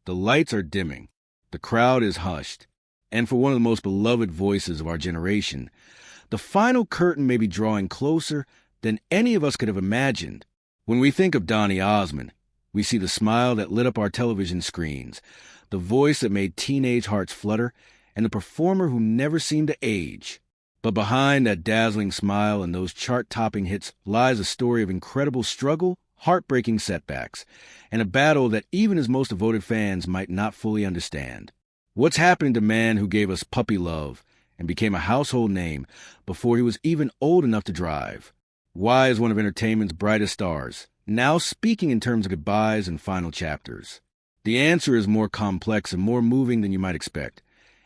The lights are dimming. The crowd is hushed. And for one of the most beloved voices of our generation, the final curtain may be drawing closer than any of us could have imagined. When we think of Donny Osmond, we see the smile that lit up our television screens, the voice that made teenage hearts flutter, and the performer who never seemed to age. But behind that dazzling smile and those chart-topping hits lies a story of incredible struggle, heartbreaking setbacks, and a battle that even his most devoted fans might not fully understand. What's happening to man who gave us Puppy Love and became a household name before he was even old enough to drive? Why is one of entertainment's brightest stars now speaking in terms of goodbyes and final chapters? The answer is more complex and more moving than you might expect,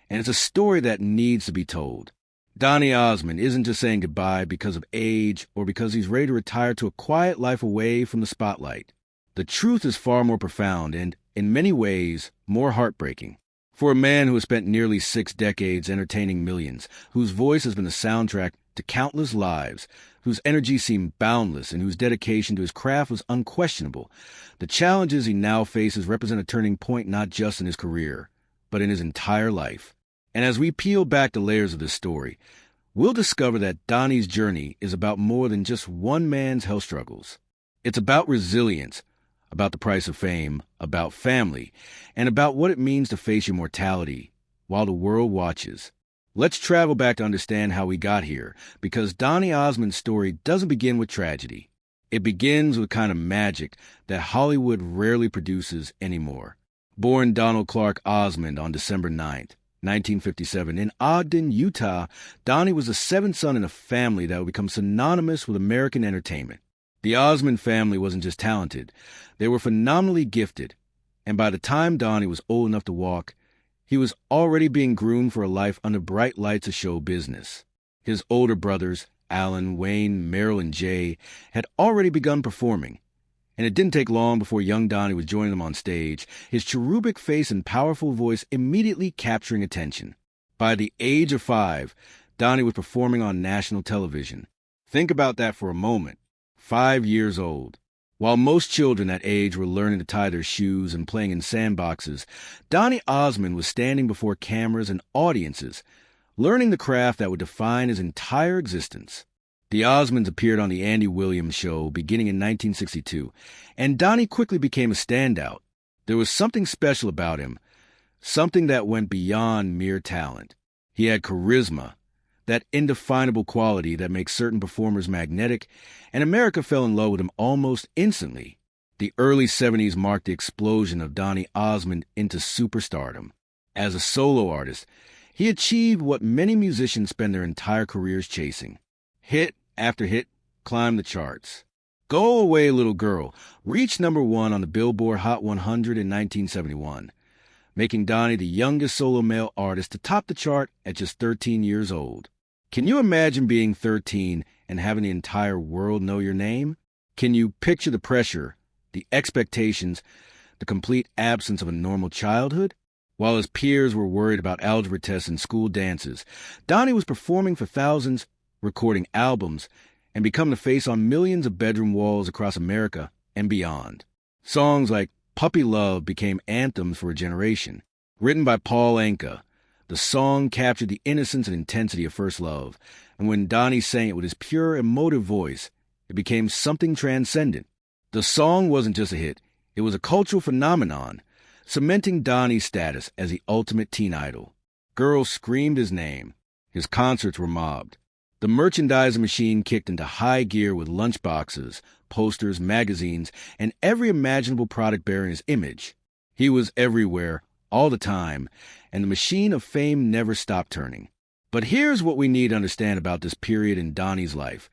and it's a story that needs to be told. Donny Osmond isn't just saying goodbye because of age or because he's ready to retire to a quiet life away from the spotlight. The truth is far more profound and, in many ways, more heartbreaking. For a man who has spent nearly 6 decades entertaining millions, whose voice has been the soundtrack to countless lives, whose energy seemed boundless and whose dedication to his craft was unquestionable, the challenges he now faces represent a turning point not just in his career, but in his entire life. And as we peel back the layers of this story, we'll discover that Donny's journey is about more than just one man's health struggles. It's about resilience, about the price of fame, about family, and about what it means to face your mortality while the world watches. Let's travel back to understand how we got here, because Donny Osmond's story doesn't begin with tragedy. It begins with kind of magic that Hollywood rarely produces anymore. Born Donald Clark Osmond on December 9th, 1957, in Ogden, Utah, Donny was the 7th son in a family that would become synonymous with American entertainment. The Osmond family wasn't just talented, they were phenomenally gifted, and by the time Donny was old enough to walk, he was already being groomed for a life under bright lights of show business. His older brothers, Alan, Wayne, Merrill, and Jay, had already begun performing, and it didn't take long before young Donny was joining them on stage, his cherubic face and powerful voice immediately capturing attention. By the age of 5, Donny was performing on national television. Think about that for a moment. 5 years old. While most children that age were learning to tie their shoes and playing in sandboxes, Donny Osmond was standing before cameras and audiences, learning the craft that would define his entire existence. The Osmonds appeared on The Andy Williams Show beginning in 1962, and Donny quickly became a standout. There was something special about him, something that went beyond mere talent. He had charisma, that indefinable quality that makes certain performers magnetic, and America fell in love with him almost instantly. The early 70s marked the explosion of Donny Osmond into superstardom. As a solo artist, he achieved what many musicians spend their entire careers chasing. Hit after hit climbed the charts. Go Away Little Girl reached #1 on the Billboard Hot 100 in 1971, making Donny the youngest solo male artist to top the chart at just 13 years old. Can you imagine being 13 and having the entire world know your name? Can you picture the pressure, the expectations, the complete absence of a normal childhood? While his peers were worried about algebra tests and school dances, Donny was performing for thousands, recording albums, and becoming the face on millions of bedroom walls across America and beyond. Songs like Puppy Love became anthems for a generation. Written by Paul Anka, the song captured the innocence and intensity of first love, and when Donny sang it with his pure, emotive voice, it became something transcendent. The song wasn't just a hit, it was a cultural phenomenon, cementing Donny's status as the ultimate teen idol. Girls screamed his name. His concerts were mobbed. The merchandising machine kicked into high gear with lunchboxes, posters, magazines, and every imaginable product bearing his image. He was everywhere, all the time, and the machine of fame never stopped turning. But here's what we need to understand about this period in Donny's life,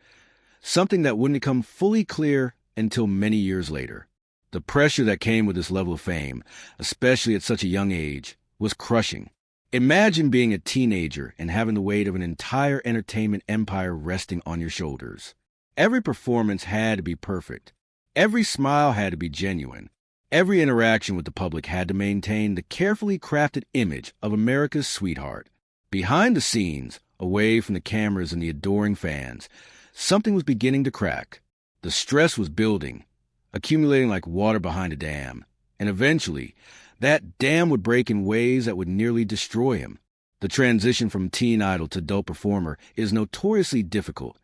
something that wouldn't become fully clear until many years later. The pressure that came with this level of fame, especially at such a young age, was crushing. Imagine being a teenager and having the weight of an entire entertainment empire resting on your shoulders. Every performance had to be perfect. Every smile had to be genuine. Every interaction with the public had to maintain the carefully crafted image of America's sweetheart. Behind the scenes, away from the cameras and the adoring fans, something was beginning to crack. The stress was building, accumulating like water behind a dam, and eventually, That dam would break in ways that would nearly destroy him. The transition from teen idol to adult performer is notoriously difficult,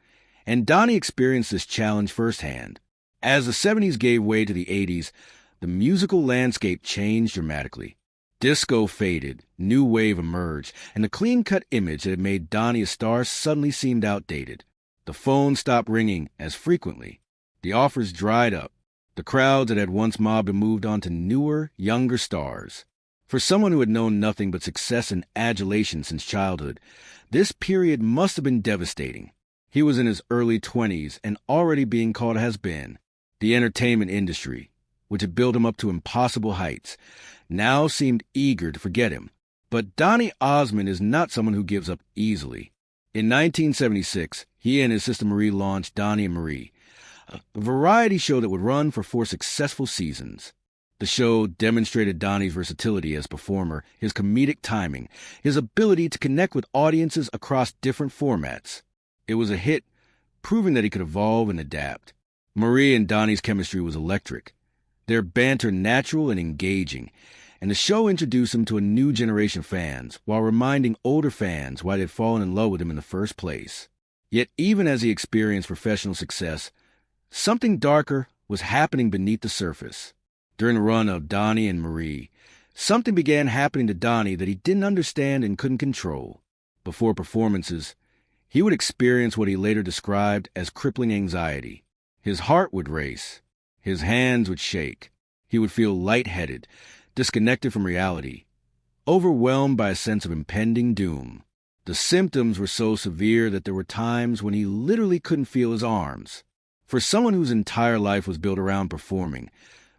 and Donny experienced this challenge firsthand. As the 70s gave way to the 80s, the musical landscape changed dramatically. Disco faded, new wave emerged, and the clean-cut image that had made Donny a star suddenly seemed outdated. The phone stopped ringing as frequently. The offers dried up. The crowds that had once mobbed him moved on to newer, younger stars. For someone who had known nothing but success and adulation since childhood, this period must have been devastating. He was in his early 20s and already being called a has-been. The entertainment industry, which had built him up to impossible heights, now seemed eager to forget him. But Donny Osmond is not someone who gives up easily. In 1976, he and his sister Marie launched Donny and Marie, a variety show that would run for 4 successful seasons. The show demonstrated Donny's versatility as a performer, his comedic timing, his ability to connect with audiences across different formats. It was a hit, proving that he could evolve and adapt. Marie and Donny's chemistry was electric, their banter natural and engaging, and the show introduced him to a new generation of fans while reminding older fans why they'd fallen in love with him in the first place. Yet even as he experienced professional success, something darker was happening beneath the surface. During the run of Donny and Marie, something began happening to Donny that he didn't understand and couldn't control. Before performances, he would experience what he later described as crippling anxiety. His heart would race. His hands would shake. He would feel lightheaded, disconnected from reality, overwhelmed by a sense of impending doom. The symptoms were so severe that there were times when he literally couldn't feel his arms. For someone whose entire life was built around performing,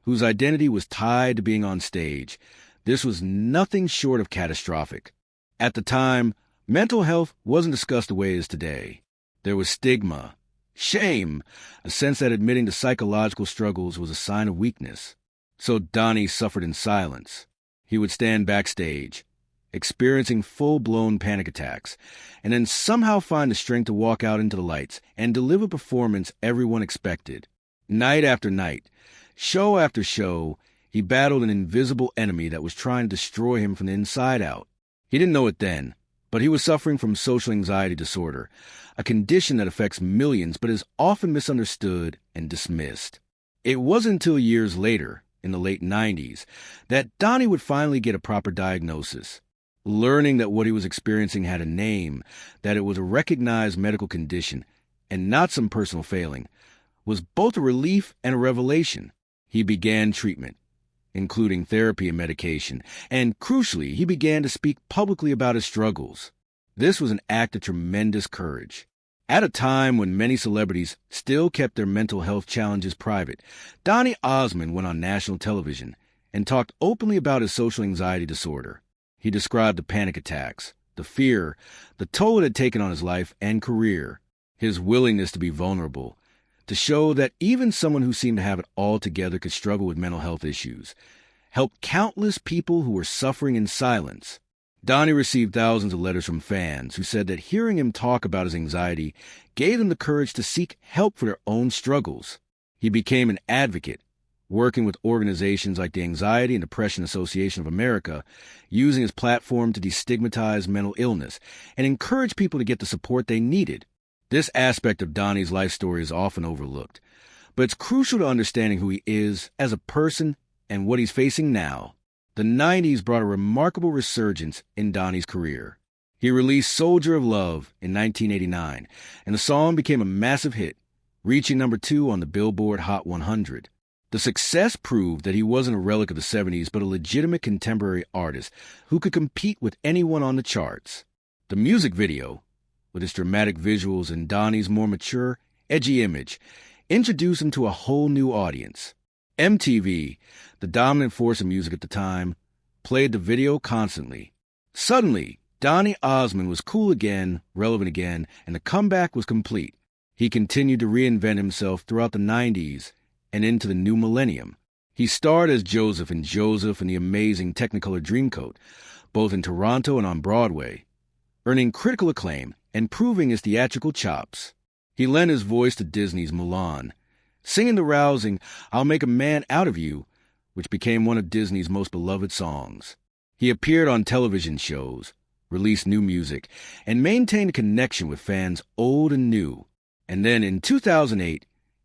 whose identity was tied to being on stage, this was nothing short of catastrophic. At the time, mental health wasn't discussed the way it is today. There was stigma, shame, a sense that admitting to psychological struggles was a sign of weakness. So Donny suffered in silence. He would stand backstage, experiencing full-blown panic attacks, and then somehow find the strength to walk out into the lights and deliver a performance everyone expected. Night after night, show after show, he battled an invisible enemy that was trying to destroy him from the inside out. He didn't know it then, but he was suffering from social anxiety disorder, a condition that affects millions but is often misunderstood and dismissed. It wasn't until years later, in the late 90s, that Donny would finally get a proper diagnosis. Learning that what he was experiencing had a name, that it was a recognized medical condition, and not some personal failing, was both a relief and a revelation. He began treatment, including therapy and medication, and crucially, he began to speak publicly about his struggles. This was an act of tremendous courage. At a time when many celebrities still kept their mental health challenges private, Donny Osmond went on national television and talked openly about his social anxiety disorder. He described the panic attacks, the fear, the toll it had taken on his life and career, his willingness to be vulnerable, to show that even someone who seemed to have it all together could struggle with mental health issues, helped countless people who were suffering in silence. Donny received thousands of letters from fans who said that hearing him talk about his anxiety gave them the courage to seek help for their own struggles. He became an advocate, working with organizations like the Anxiety and Depression Association of America, using his platform to destigmatize mental illness and encourage people to get the support they needed. This aspect of Donny's life story is often overlooked, but it's crucial to understanding who he is as a person and what he's facing now. The 90s brought a remarkable resurgence in Donny's career. He released Soldier of Love in 1989, and the song became a massive hit, reaching number 2 on the Billboard Hot 100. The success proved that he wasn't a relic of the 70s, but a legitimate contemporary artist who could compete with anyone on the charts. The music video, with its dramatic visuals and Donny's more mature, edgy image, introduced him to a whole new audience. MTV, the dominant force in music at the time, played the video constantly. Suddenly, Donny Osmond was cool again, relevant again, and the comeback was complete. He continued to reinvent himself throughout the 90s and into the new millennium. He starred as Joseph in Joseph and the Amazing Technicolor Dreamcoat, both in Toronto and on Broadway, earning critical acclaim and proving his theatrical chops. He lent his voice to Disney's Mulan, singing the rousing "I'll Make a Man Out of You," which became one of Disney's most beloved songs. He appeared on television shows, released new music, and maintained a connection with fans old and new. And then in 2008,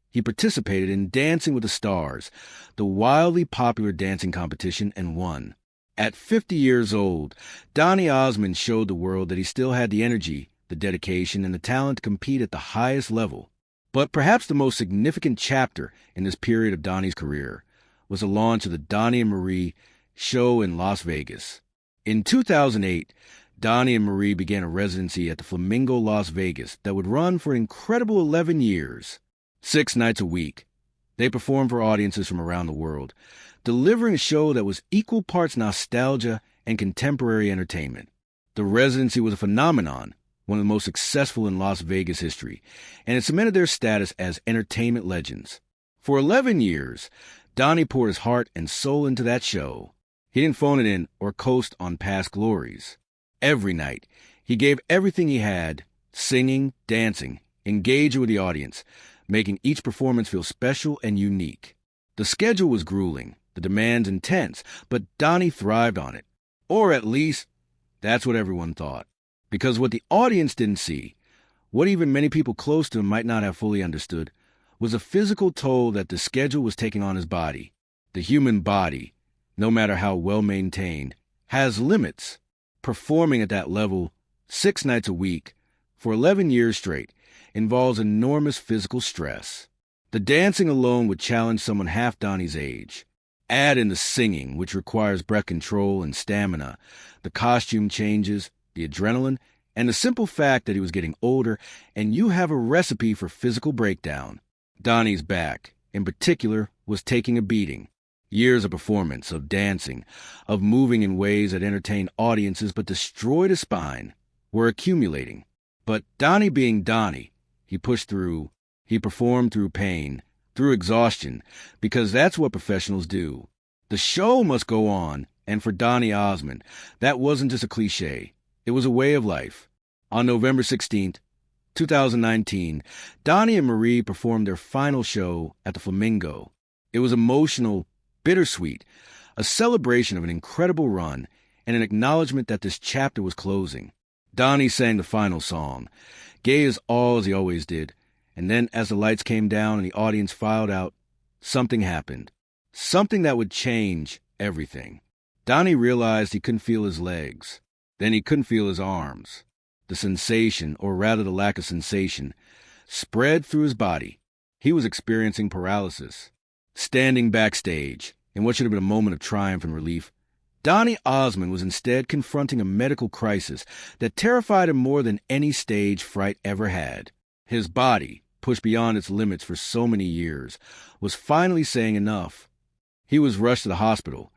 he participated in Dancing with the Stars, the wildly popular dancing competition, and won. At 50 years old, Donny Osmond showed the world that he still had the energy, the dedication, and the talent to compete at the highest level. But perhaps the most significant chapter in this period of Donny's career was the launch of the Donny and Marie show in Las Vegas. In 2008, Donny and Marie began a residency at the Flamingo Las Vegas that would run for an incredible 11 years. 6 nights a week, they performed for audiences from around the world, delivering a show that was equal parts nostalgia and contemporary entertainment. The residency was a phenomenon, one of the most successful in Las Vegas history, and it cemented their status as entertainment legends. For 11 years, Donny poured his heart and soul into that show. He didn't phone it in or coast on past glories. Every night, he gave everything he had, singing, dancing, engaging with the audience, making each performance feel special and unique. The schedule was grueling, the demands intense, but Donny thrived on it. Or at least, that's what everyone thought. Because what the audience didn't see, what even many people close to him might not have fully understood, was a physical toll that the schedule was taking on his body. The human body, no matter how well-maintained, has limits. Performing at that level 6 nights a week for 11 years straight involves enormous physical stress. The dancing alone would challenge someone half Donny's age. Add in the singing, which requires breath control and stamina, the costume changes, the adrenaline, and the simple fact that he was getting older, and you have a recipe for physical breakdown. Donny's back, in particular, was taking a beating. Years of performance, of dancing, of moving in ways that entertained audiences but destroyed his spine, were accumulating. But Donny being Donny, he pushed through. He performed through pain, through exhaustion, because that's what professionals do. The show must go on, and for Donny Osmond, that wasn't just a cliche. It was a way of life. On November 16th, 2019, Donny and Marie performed their final show at the Flamingo. It was emotional, bittersweet, a celebration of an incredible run and an acknowledgement that this chapter was closing. Donny sang the final song, gave his all as he always did, and then as the lights came down and the audience filed out, something happened. Something that would change everything. Donny realized he couldn't feel his legs. Then he couldn't feel his arms. The sensation, or rather the lack of sensation, spread through his body. He was experiencing paralysis. Standing backstage, in what should have been a moment of triumph and relief, Donny Osmond was instead confronting a medical crisis that terrified him more than any stage fright ever had. His body, pushed beyond its limits for so many years, was finally saying enough. He was rushed to the hospital,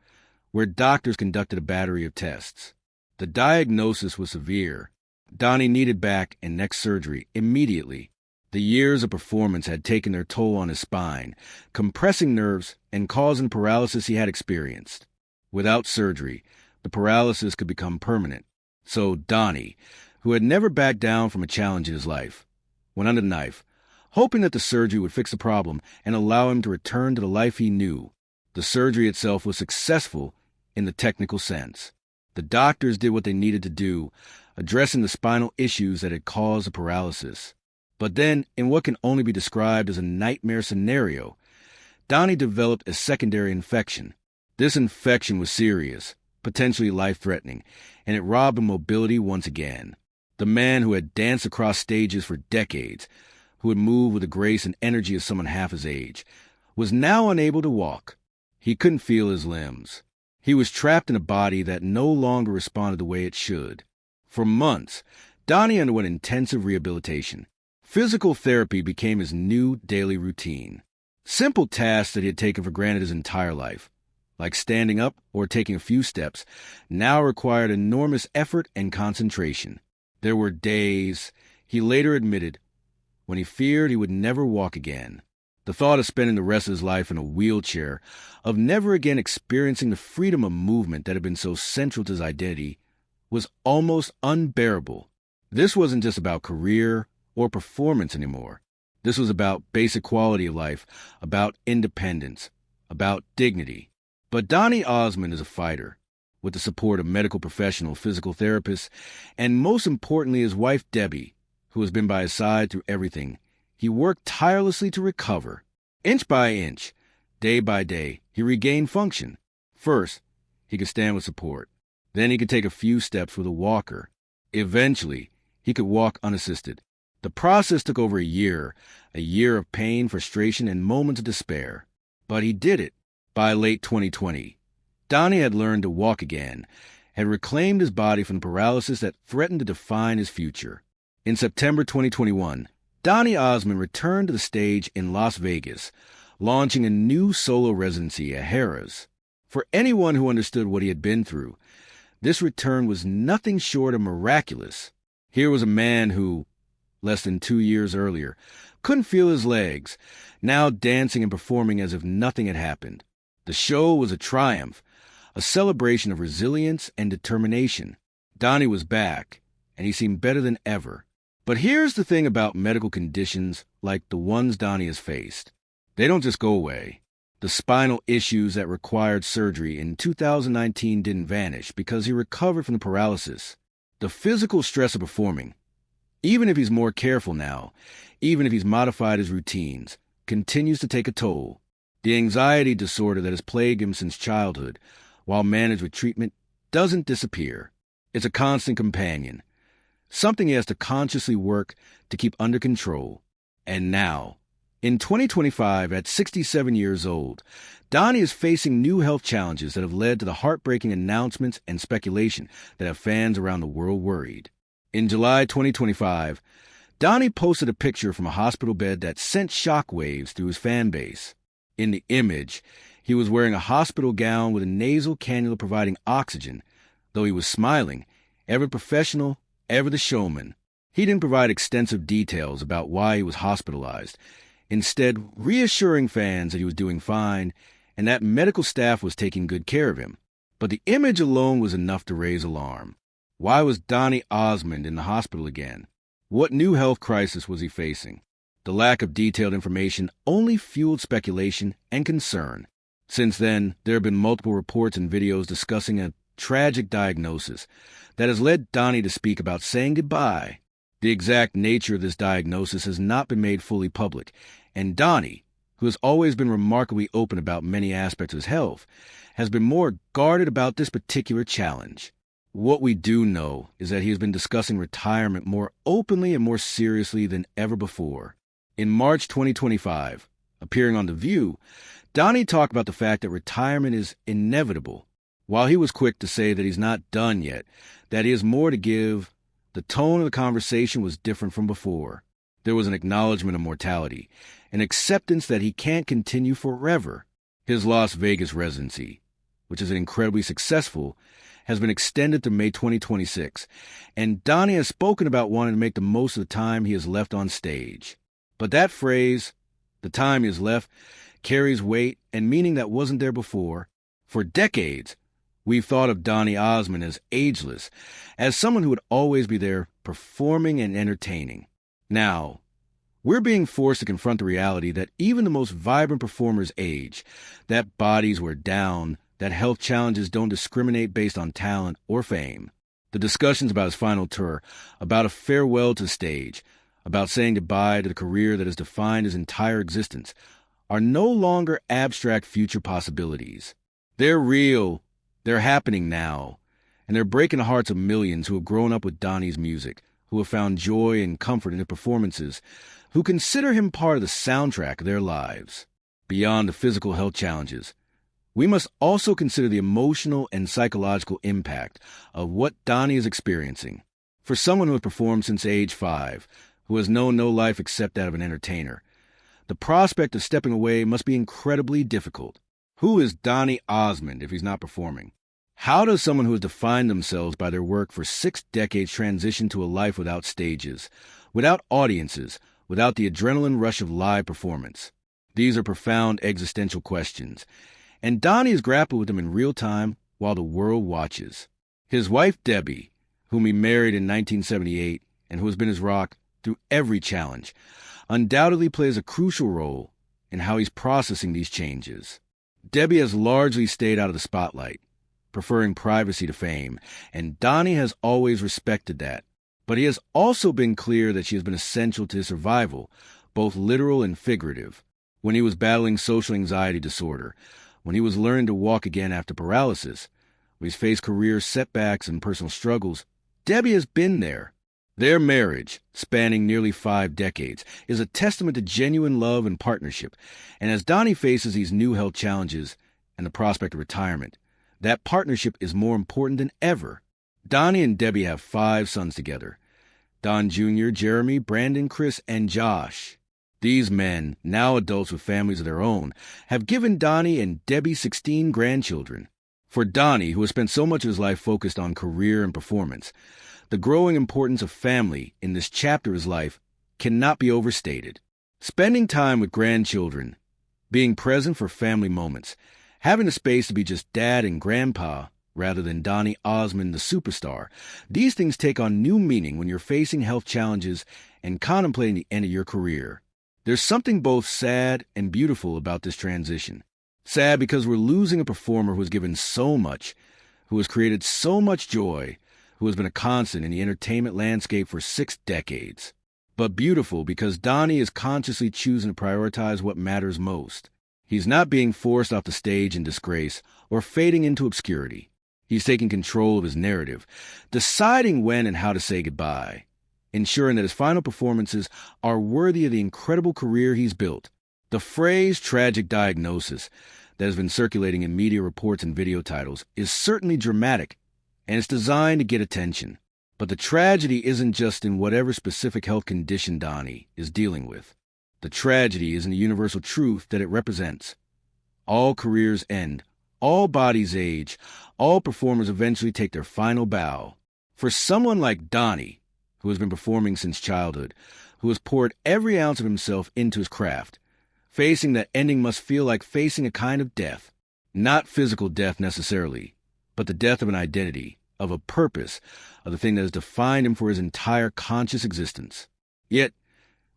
where doctors conducted a battery of tests. The diagnosis was severe. Donny needed back and neck surgery immediately. The years of performance had taken their toll on his spine, compressing nerves and causing paralysis he had experienced. Without surgery, the paralysis could become permanent. So Donny, who had never backed down from a challenge in his life, went under the knife, hoping that the surgery would fix the problem and allow him to return to the life he knew. The surgery itself was successful in the technical sense. The doctors did what they needed to do, addressing the spinal issues that had caused the paralysis. But then, in what can only be described as a nightmare scenario, Donny developed a secondary infection. This infection was serious, potentially life-threatening, and it robbed him mobility once again. The man who had danced across stages for decades, who had moved with the grace and energy of someone half his age, was now unable to walk. He couldn't feel his limbs. He was trapped in a body that no longer responded the way it should. For months, Donny underwent intensive rehabilitation. Physical therapy became his new daily routine. Simple tasks that he had taken for granted his entire life, like standing up or taking a few steps, now required enormous effort and concentration. There were days, he later admitted, when he feared he would never walk again. The thought of spending the rest of his life in a wheelchair, of never again experiencing the freedom of movement that had been so central to his identity, was almost unbearable. This wasn't just about career or performance anymore. This was about basic quality of life, about independence, about dignity. But Donny Osmond is a fighter, with the support of medical professional physical therapists, and most importantly his wife Debbie, who has been by his side through everything. He worked tirelessly to recover. Inch by inch, day by day, he regained function. First, he could stand with support. Then he could take a few steps with a walker. Eventually, he could walk unassisted. The process took over a year of pain, frustration, and moments of despair. But he did it. By late 2020, Donny had learned to walk again, had reclaimed his body from the paralysis that threatened to define his future. In September 2021, Donny Osmond returned to the stage in Las Vegas, launching a new solo residency at Harrah's. For anyone who understood what he had been through, this return was nothing short of miraculous. Here was a man who, less than 2 years earlier, couldn't feel his legs, now dancing and performing as if nothing had happened. The show was a triumph, a celebration of resilience and determination. Donny was back, and he seemed better than ever. But here's the thing about medical conditions like the ones Donny has faced. They don't just go away. The spinal issues that required surgery in 2019 didn't vanish because he recovered from the paralysis. The physical stress of performing, even if he's more careful now, even if he's modified his routines, continues to take a toll. The anxiety disorder that has plagued him since childhood, while managed with treatment, doesn't disappear. It's a constant companion, something he has to consciously work to keep under control. And now, in 2025, at 67 years old, Donny is facing new health challenges that have led to the heartbreaking announcements and speculation that have fans around the world worried. In July 2025, Donny posted a picture from a hospital bed that sent shockwaves through his fan base. In the image, he was wearing a hospital gown with a nasal cannula providing oxygen. Though he was smiling, ever professional, ever the showman, he didn't provide extensive details about why he was hospitalized, instead reassuring fans that he was doing fine and that medical staff was taking good care of him. But the image alone was enough to raise alarm. Why was Donny Osmond in the hospital again? What new health crisis was he facing? The lack of detailed information only fueled speculation and concern. Since then, there have been multiple reports and videos discussing a tragic diagnosis that has led Donny to speak about saying goodbye. The exact nature of this diagnosis has not been made fully public, and Donny, who has always been remarkably open about many aspects of his health, has been more guarded about this particular challenge. What we do know is that he has been discussing retirement more openly and more seriously than ever before. In March 2025, appearing on The View, Donny talked about the fact that retirement is inevitable. While he was quick to say that he's not done yet, that he has more to give, the tone of the conversation was different from before. There was an acknowledgement of mortality, an acceptance that he can't continue forever. His Las Vegas residency, which is incredibly successful, has been extended to May 2026, and Donny has spoken about wanting to make the most of the time he has left on stage. But that phrase, the time he has left, carries weight and meaning that wasn't there before. For decades, we've thought of Donny Osmond as ageless, as someone who would always be there performing and entertaining. Now, we're being forced to confront the reality that even the most vibrant performers age, that bodies wear down, that health challenges don't discriminate based on talent or fame. The discussions about his final tour, about a farewell to the stage, about saying goodbye to the career that has defined his entire existence, are no longer abstract future possibilities. They're real, they're happening now, and they're breaking the hearts of millions who have grown up with Donny's music, who have found joy and comfort in his performances, who consider him part of the soundtrack of their lives. Beyond the physical health challenges, we must also consider the emotional and psychological impact of what Donny is experiencing. For someone who has performed since age 5, who has known no life except that of an entertainer, the prospect of stepping away must be incredibly difficult. Who is Donny Osmond if he's not performing? How does someone who has defined themselves by their work for 6 decades transition to a life without stages, without audiences, without the adrenaline rush of live performance? These are profound existential questions, and Donny has grappled with them in real time while the world watches. His wife Debbie, whom he married in 1978 and who has been his rock through every challenge, undoubtedly plays a crucial role in how he's processing these changes. Debbie has largely stayed out of the spotlight, preferring privacy to fame, and Donny has always respected that. But he has also been clear that she has been essential to his survival, both literal and figurative. When he was battling social anxiety disorder, when he was learning to walk again after paralysis, when he's faced career setbacks and personal struggles, Debbie has been there. Their marriage, spanning nearly 5 decades, is a testament to genuine love and partnership, and as Donny faces these new health challenges and the prospect of retirement, that partnership is more important than ever. Donny and Debbie have 5 sons together: Don Jr., Jeremy, Brandon, Chris, and Josh. These men, now adults with families of their own, have given Donny and Debbie 16 grandchildren. For Donny, who has spent so much of his life focused on career and performance, the growing importance of family in this chapter of his life cannot be overstated. Spending time with grandchildren, being present for family moments, having the space to be just dad and grandpa rather than Donny Osmond the superstar, these things take on new meaning when you're facing health challenges and contemplating the end of your career. There's something both sad and beautiful about this transition. Sad because we're losing a performer who has given so much, who has created so much joy, who has been a constant in the entertainment landscape for 6 decades. But beautiful because Donny is consciously choosing to prioritize what matters most. He's not being forced off the stage in disgrace or fading into obscurity. He's taking control of his narrative, deciding when and how to say goodbye, ensuring that his final performances are worthy of the incredible career he's built. The phrase tragic diagnosis that has been circulating in media reports and video titles is certainly dramatic, and it's designed to get attention. But the tragedy isn't just in whatever specific health condition Donny is dealing with. The tragedy is in the universal truth that it represents. All careers end, all bodies age, all performers eventually take their final bow. For someone like Donny, who has been performing since childhood, who has poured every ounce of himself into his craft, facing that ending must feel like facing a kind of death. Not physical death necessarily, but the death of an identity, of a purpose, of the thing that has defined him for his entire conscious existence. Yet,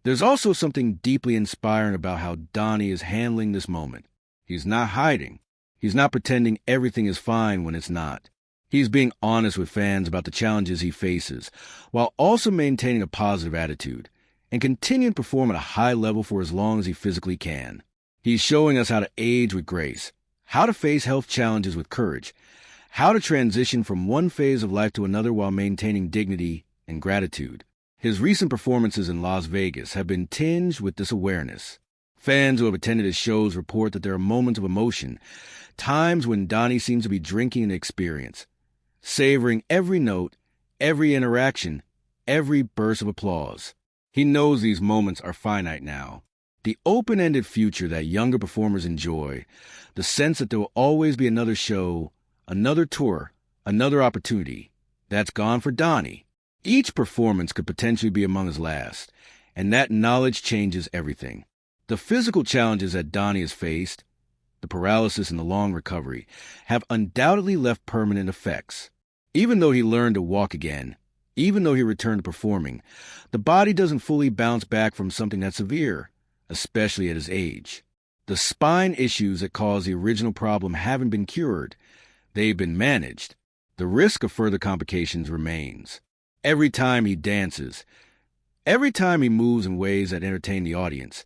there's also something deeply inspiring about how Donny is handling this moment. He's not hiding. He's not pretending everything is fine when it's not. He's being honest with fans about the challenges he faces, while also maintaining a positive attitude, and continuing to perform at a high level for as long as he physically can. He's showing us how to age with grace, how to face health challenges with courage, how to transition from one phase of life to another while maintaining dignity and gratitude. His recent performances in Las Vegas have been tinged with this awareness. Fans who have attended his shows report that there are moments of emotion, times when Donny seems to be drinking an experience, savoring every note, every interaction, every burst of applause. He knows these moments are finite now. The open-ended future that younger performers enjoy, the sense that there will always be another show, another tour, another opportunity, that's gone for Donny. Each performance could potentially be among his last, and that knowledge changes everything. The physical challenges that Donny has faced, the paralysis and the long recovery, have undoubtedly left permanent effects. Even though he learned to walk again, even though he returned to performing, the body doesn't fully bounce back from something that severe, especially at his age. The spine issues that caused the original problem haven't been cured. They've been managed. The risk of further complications remains. Every time he dances, every time he moves in ways that entertain the audience,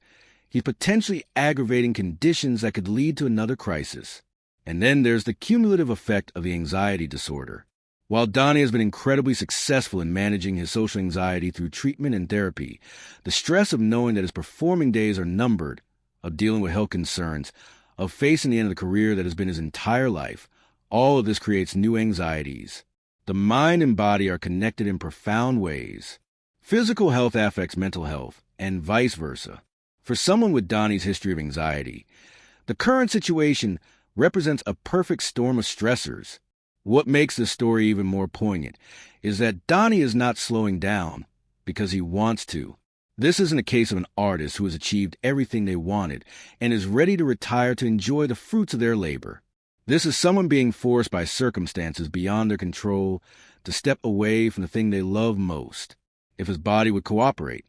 he's potentially aggravating conditions that could lead to another crisis. And then there's the cumulative effect of the anxiety disorder. While Donny has been incredibly successful in managing his social anxiety through treatment and therapy, the stress of knowing that his performing days are numbered, of dealing with health concerns, of facing the end of the career that has been his entire life, all of this creates new anxieties. The mind and body are connected in profound ways. Physical health affects mental health, and vice versa. For someone with Donny's history of anxiety, the current situation represents a perfect storm of stressors. What makes this story even more poignant is that Donny is not slowing down because he wants to. This isn't a case of an artist who has achieved everything they wanted and is ready to retire to enjoy the fruits of their labor. This is someone being forced by circumstances beyond their control to step away from the thing they love most. If his body would cooperate,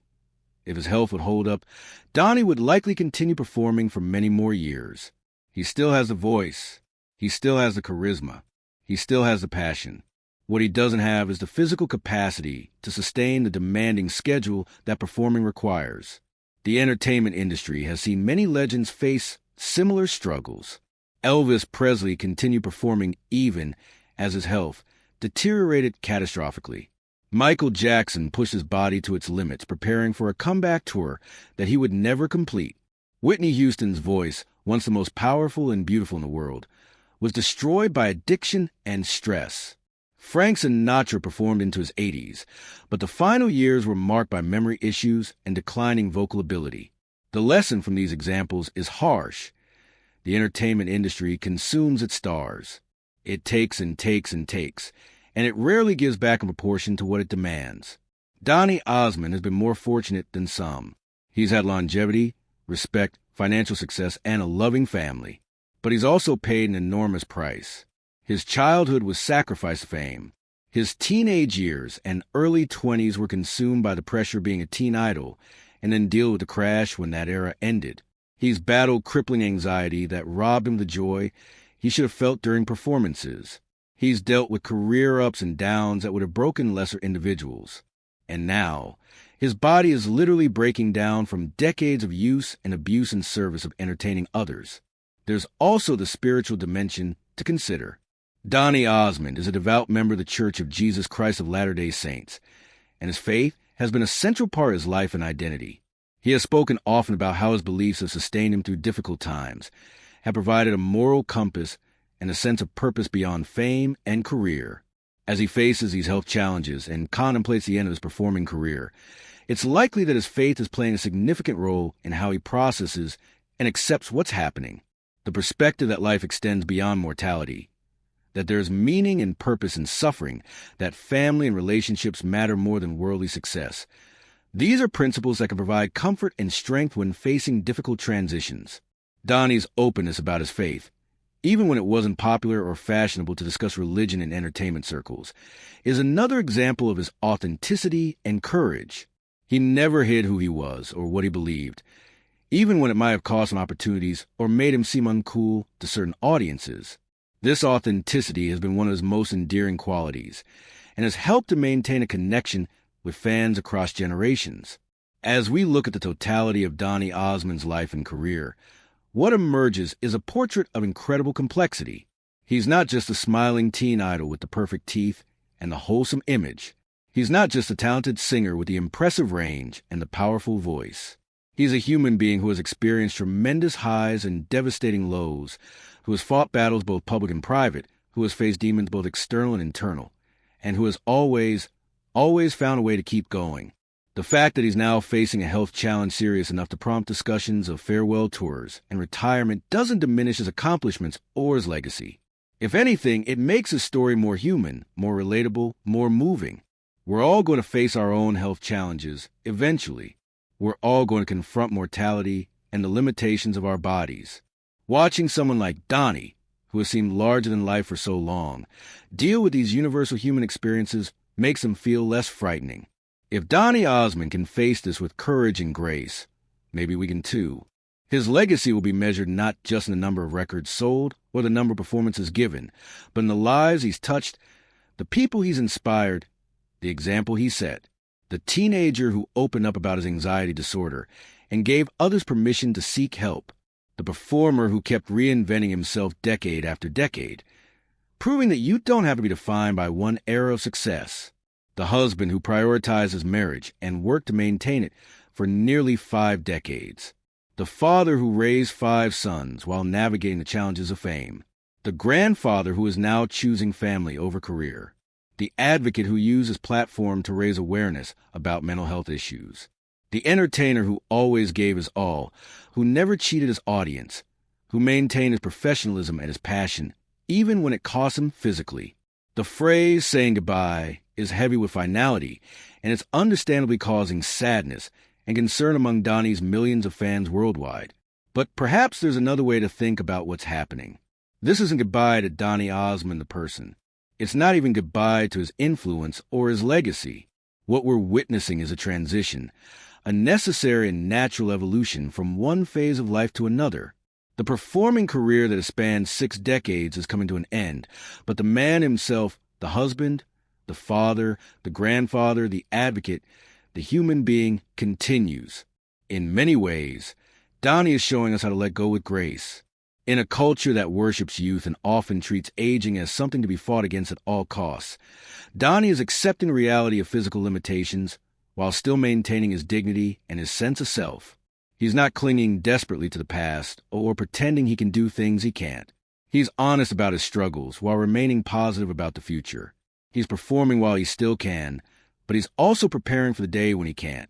if his health would hold up, Donny would likely continue performing for many more years. He still has the voice. He still has the charisma. He still has the passion. What he doesn't have is the physical capacity to sustain the demanding schedule that performing requires. The entertainment industry has seen many legends face similar struggles. Elvis Presley continued performing even as his health deteriorated catastrophically. Michael Jackson pushed his body to its limits, preparing for a comeback tour that he would never complete. Whitney Houston's voice, once the most powerful and beautiful in the world, was destroyed by addiction and stress. Frank Sinatra performed into his 80s, but the final years were marked by memory issues and declining vocal ability. The lesson from these examples is harsh. The entertainment industry consumes its stars. It takes and takes and takes, and it rarely gives back in proportion to what it demands. Donny Osmond has been more fortunate than some. He's had longevity, respect, financial success, and a loving family. But he's also paid an enormous price. His childhood was sacrificed to fame. His teenage years and early 20s were consumed by the pressure of being a teen idol, and then deal with the crash when that era ended. He's battled crippling anxiety that robbed him of the joy he should have felt during performances. He's dealt with career ups and downs that would have broken lesser individuals. And now, his body is literally breaking down from decades of use and abuse in service of entertaining others. There's also the spiritual dimension to consider. Donny Osmond is a devout member of the Church of Jesus Christ of Latter-day Saints, and his faith has been a central part of his life and identity. He has spoken often about how his beliefs have sustained him through difficult times, have provided a moral compass and a sense of purpose beyond fame and career. As he faces these health challenges and contemplates the end of his performing career, it's likely that his faith is playing a significant role in how he processes and accepts what's happening. The perspective that life extends beyond mortality, that there is meaning and purpose in suffering, that family and relationships matter more than worldly success. These are principles that can provide comfort and strength when facing difficult transitions. Donny's openness about his faith, even when it wasn't popular or fashionable to discuss religion in entertainment circles, is another example of his authenticity and courage. He never hid who he was or what he believed, even when it might have cost him opportunities or made him seem uncool to certain audiences. This authenticity has been one of his most endearing qualities and has helped to maintain a connection with fans across generations. As we look at the totality of Donny Osmond's life and career, what emerges is a portrait of incredible complexity. He's not just a smiling teen idol with the perfect teeth and the wholesome image. He's not just a talented singer with the impressive range and the powerful voice. He's a human being who has experienced tremendous highs and devastating lows, who has fought battles both public and private, who has faced demons both external and internal, and who has always found a way to keep going. The fact that he's now facing a health challenge serious enough to prompt discussions of farewell tours and retirement doesn't diminish his accomplishments or his legacy. If anything, it makes his story more human, more relatable, more moving. We're all going to face our own health challenges eventually. We're all going to confront mortality and the limitations of our bodies. Watching someone like Donny, who has seemed larger than life for so long, deal with these universal human experiences makes him feel less frightening. If Donny Osmond can face this with courage and grace, maybe we can too. His legacy will be measured not just in the number of records sold or the number of performances given, but in the lives he's touched, the people he's inspired, the example he set. The teenager who opened up about his anxiety disorder and gave others permission to seek help. The performer who kept reinventing himself decade after decade, proving that you don't have to be defined by one era of success. The husband who prioritized his marriage and worked to maintain it for nearly 5 decades. The father who raised 5 sons while navigating the challenges of fame. The grandfather who is now choosing family over career. The advocate who used his platform to raise awareness about mental health issues. The entertainer who always gave his all, who never cheated his audience, who maintained his professionalism and his passion, even when it cost him physically. The phrase saying goodbye is heavy with finality, and it's understandably causing sadness and concern among Donny's millions of fans worldwide. But perhaps there's another way to think about what's happening. This isn't goodbye to Donny Osmond the person. It's not even goodbye to his influence or his legacy. What we're witnessing is a transition, a necessary and natural evolution from one phase of life to another. The performing career that has spanned 6 decades is coming to an end, but the man himself, the husband, the father, the grandfather, the advocate, the human being, continues. In many ways, Donny is showing us how to let go with grace. In a culture that worships youth and often treats aging as something to be fought against at all costs, Donny is accepting the reality of physical limitations while still maintaining his dignity and his sense of self. He's not clinging desperately to the past or pretending he can do things he can't. He's honest about his struggles while remaining positive about the future. He's performing while he still can, but he's also preparing for the day when he can't,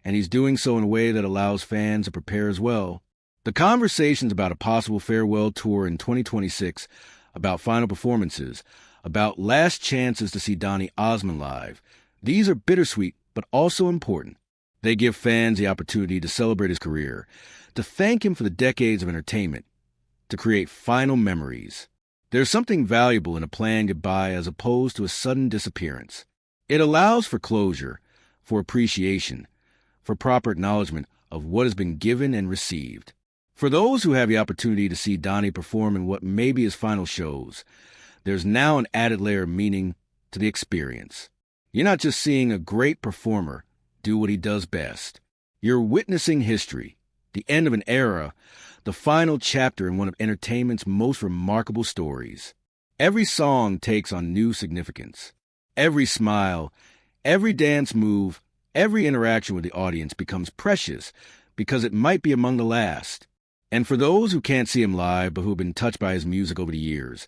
and he's doing so in a way that allows fans to prepare as well. The conversations about a possible farewell tour in 2026, about final performances, about last chances to see Donny Osmond live, these are bittersweet but also important. They give fans the opportunity to celebrate his career, to thank him for the decades of entertainment, to create final memories. There's something valuable in a planned goodbye as opposed to a sudden disappearance. It allows for closure, for appreciation, for proper acknowledgement of what has been given and received. For those who have the opportunity to see Donny perform in what may be his final shows, there's now an added layer of meaning to the experience. You're not just seeing a great performer do what he does best. You're witnessing history, the end of an era, the final chapter in one of entertainment's most remarkable stories. Every song takes on new significance. Every smile, every dance move, every interaction with the audience becomes precious because it might be among the last. And for those who can't see him live but who have been touched by his music over the years,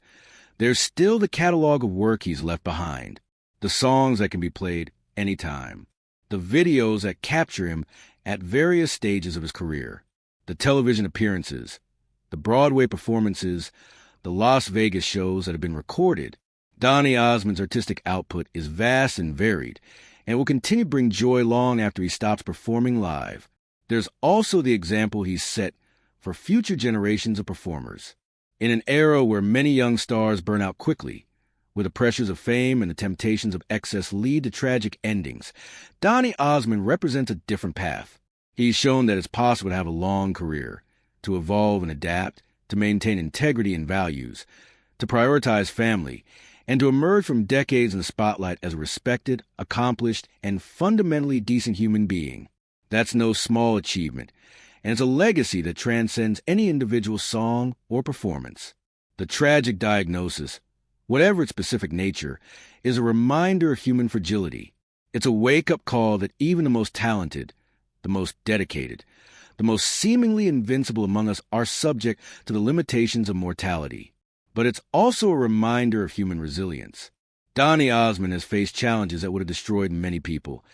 there's still the catalog of work he's left behind, the songs that can be played anytime, the videos that capture him at various stages of his career, the television appearances, the Broadway performances, the Las Vegas shows that have been recorded. Donny Osmond's artistic output is vast and varied, and will continue to bring joy long after he stops performing live. There's also the example he's set for future generations of performers. In an era where many young stars burn out quickly, where the pressures of fame and the temptations of excess lead to tragic endings, Donny Osmond represents a different path. He's shown that it's possible to have a long career, to evolve and adapt, to maintain integrity and values, to prioritize family, and to emerge from decades in the spotlight as a respected, accomplished, and fundamentally decent human being. That's no small achievement, and it's a legacy that transcends any individual song or performance. The tragic diagnosis, whatever its specific nature, is a reminder of human fragility. It's a wake-up call that even the most talented, the most dedicated, the most seemingly invincible among us are subject to the limitations of mortality. But it's also a reminder of human resilience. Donny Osmond has faced challenges that would have destroyed many people,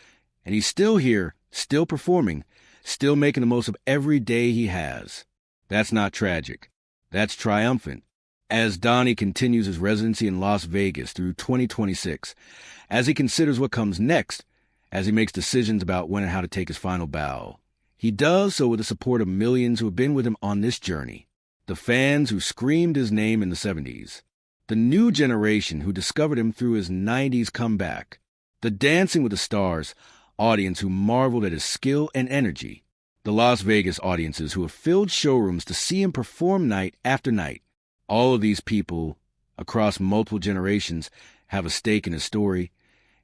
and he's still here, still performing, still making the most of every day he has. That's not tragic. That's triumphant. As Donny continues his residency in Las Vegas through 2026, as he considers what comes next, as he makes decisions about when and how to take his final bow, he does so with the support of millions who have been with him on this journey. The fans who screamed his name in the 70s, the new generation who discovered him through his 90s comeback, the Dancing with the Stars audience who marveled at his skill and energy, the Las Vegas audiences who have filled showrooms to see him perform night after night. All of these people, across multiple generations, have a stake in his story,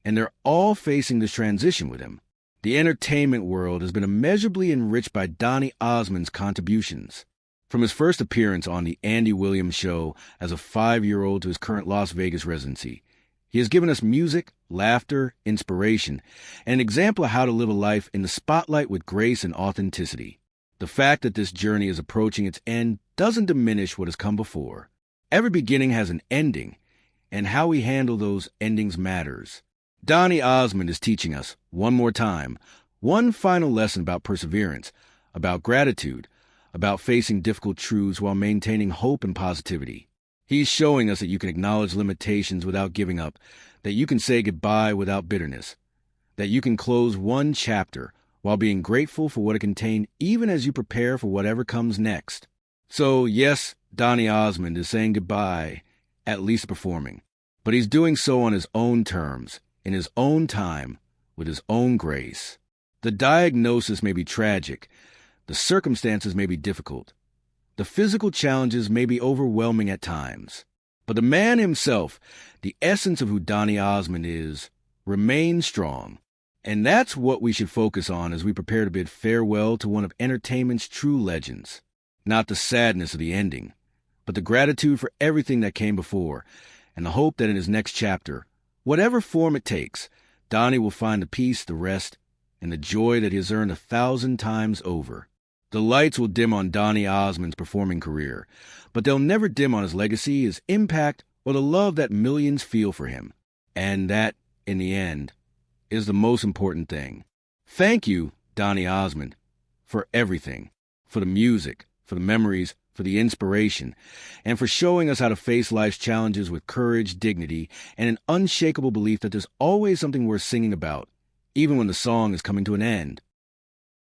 and they're all facing this transition with him. The entertainment world has been immeasurably enriched by Donny Osmond's contributions. From his first appearance on The Andy Williams Show as a 5-year-old to his current Las Vegas residency, he has given us music, laughter, inspiration, and an example of how to live a life in the spotlight with grace and authenticity. The fact that this journey is approaching its end doesn't diminish what has come before. Every beginning has an ending, and how we handle those endings matters. Donny Osmond is teaching us, one more time, one final lesson about perseverance, about gratitude, about facing difficult truths while maintaining hope and positivity. He's showing us that you can acknowledge limitations without giving up, that you can say goodbye without bitterness, that you can close one chapter while being grateful for what it contained even as you prepare for whatever comes next. So, yes, Donny Osmond is saying goodbye, at least performing, but he's doing so on his own terms, in his own time, with his own grace. The diagnosis may be tragic, the circumstances may be difficult, The physical challenges may be overwhelming at times, but the man himself, the essence of who Donny Osmond is, remains strong. And that's what we should focus on as we prepare to bid farewell to one of entertainment's true legends. Not the sadness of the ending, but the gratitude for everything that came before, and the hope that in his next chapter, whatever form it takes, Donny will find the peace, the rest, and the joy that he has earned 1,000 times over. The lights will dim on Donny Osmond's performing career, but they'll never dim on his legacy, his impact, or the love that millions feel for him. And that, in the end, is the most important thing. Thank you, Donny Osmond, for everything, for the music, for the memories, for the inspiration, and for showing us how to face life's challenges with courage, dignity, and an unshakable belief that there's always something worth singing about, even when the song is coming to an end.